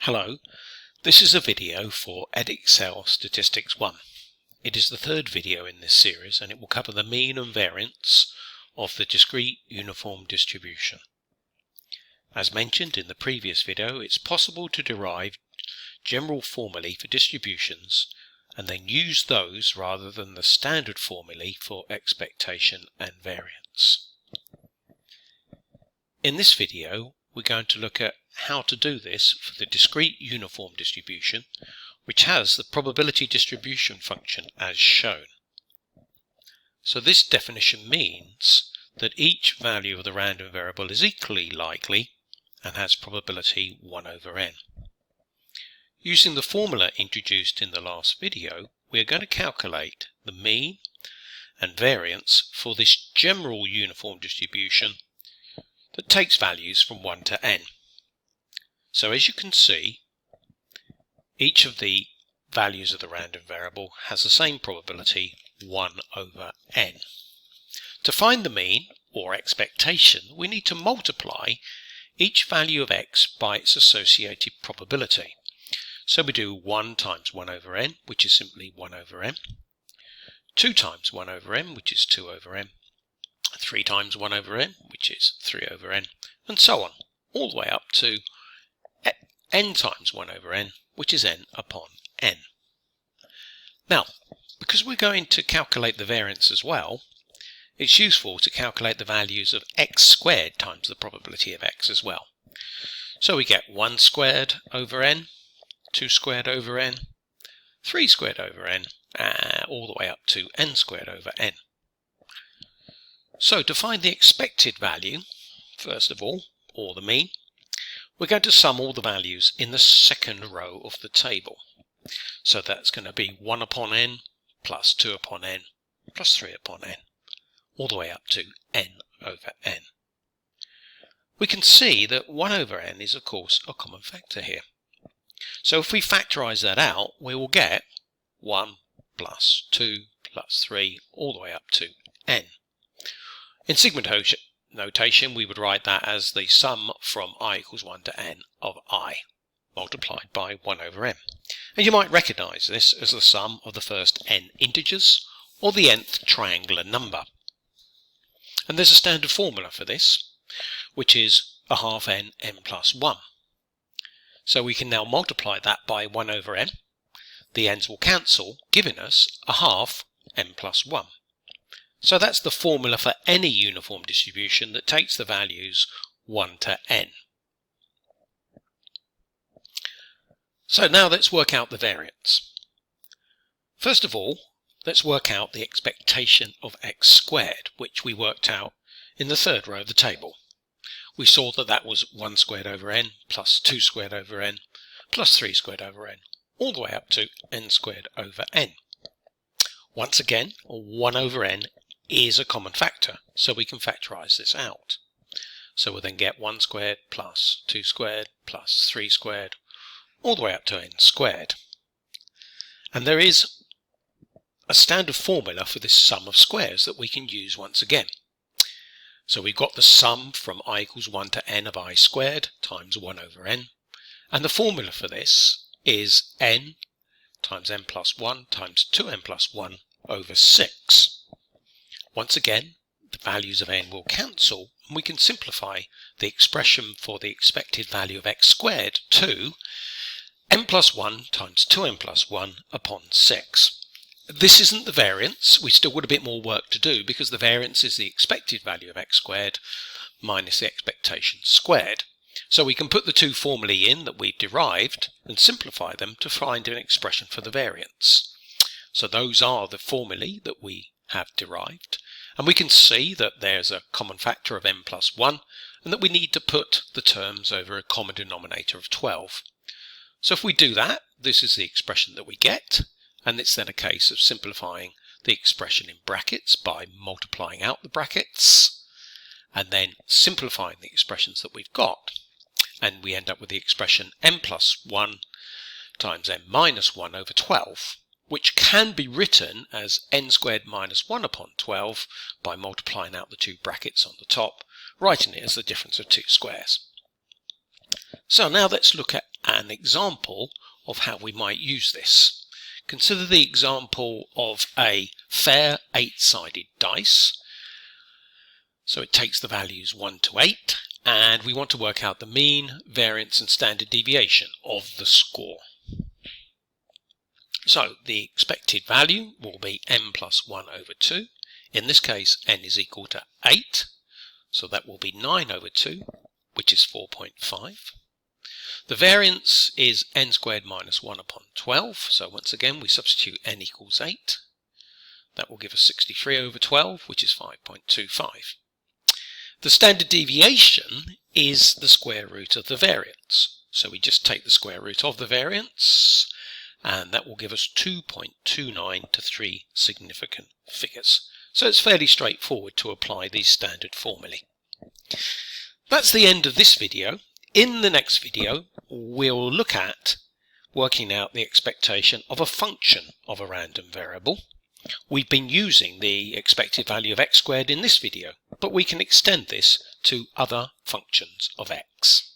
Hello, this is a video for Excel Statistics 1. It is the third video in this series and it will cover the mean and variance of the discrete uniform distribution. As mentioned in the previous video, it's possible to derive general formulae for distributions and then use those rather than the standard formulae for expectation and variance. In this video, we're going to look at how to do this for the discrete uniform distribution, which has the probability distribution function as shown. So this definition means that each value of the random variable is equally likely and has probability 1 over n. Using the formula introduced in the last video, we are going to calculate the mean and variance for this general uniform distribution that takes values from 1 to n. So as you can see, each of the values of the random variable has the same probability 1 over n. To find the mean, or expectation, we need to multiply each value of x by its associated probability. So we do 1 times 1 over n, which is simply 1 over n, 2 times 1 over n, which is 2 over n, 3 times 1 over n, which is 3 over n, and so on, all the way up to n times 1 over n, which is n upon n. Now, because we're going to calculate the variance as well, it's useful to calculate the values of x squared times the probability of x as well. So we get 1 squared over n, 2 squared over n, 3 squared over n, all the way up to n squared over n. So to find the expected value, first of all, or the mean, we're going to sum all the values in the second row of the table. So that's going to be 1 upon n plus 2 upon n plus 3 upon n, all the way up to n over n. We can see that 1 over n is of course a common factor here. So if we factorise that out, we will get 1 plus 2 plus 3 all the way up to n. In sigma notation, we would write that as the sum from I equals 1 to n of I, multiplied by 1 over n. And you might recognise this as the sum of the first n integers, or the nth triangular number. And there's a standard formula for this, which is a half n plus 1. So we can now multiply that by 1 over n. The n's will cancel, giving us a half n plus 1. So that's the formula for any uniform distribution that takes the values 1 to n. So now let's work out the variance. First of all, let's work out the expectation of x squared, which we worked out in the third row of the table. We saw that that was 1 squared over n plus 2 squared over n plus 3 squared over n, all the way up to n squared over n. Once again, 1 over n is a common factor, so we can factorise this out. So we'll then get 1 squared plus 2 squared plus 3 squared, all the way up to n squared. And there is a standard formula for this sum of squares that we can use once again. So we've got the sum from I equals 1 to n of I squared times 1 over n, and the formula for this is n times n plus 1 times 2n plus 1 over 6. Once again, the values of n will cancel, and we can simplify the expression for the expected value of x squared to n plus 1 times 2n plus 1 upon 6. This isn't the variance. We still got a bit more work to do because the variance is the expected value of x squared minus the expectation squared. So we can put the two formulae in that we've derived and simplify them to find an expression for the variance. So those are the formulae that we have derived, and we can see that there's a common factor of n plus 1 and that we need to put the terms over a common denominator of 12. So if we do that, this is the expression that we get, and it's then a case of simplifying the expression in brackets by multiplying out the brackets and then simplifying the expressions that we've got, and we end up with the expression n plus 1 times n minus 1 over 12, which can be written as n squared minus 1 upon 12 by multiplying out the two brackets on the top, writing it as the difference of two squares. So now let's look at an example of how we might use this. Consider the example of a fair 8-sided dice. So it takes the values 1 to 8, and we want to work out the mean, variance and standard deviation of the score. So the expected value will be n plus 1 over 2. In this case, n is equal to 8, so that will be 9 over 2, which is 4.5. The variance is n squared minus 1 upon 12, so once again we substitute n equals 8. That will give us 63 over 12, which is 5.25. The standard deviation is the square root of the variance, so we just take the square root of the variance, and that will give us 2.29 to 3 significant figures. So it's fairly straightforward to apply these standard formulae. That's the end of this video. In the next video, we'll look at working out the expectation of a function of a random variable. We've been using the expected value of x squared in this video, but we can extend this to other functions of x.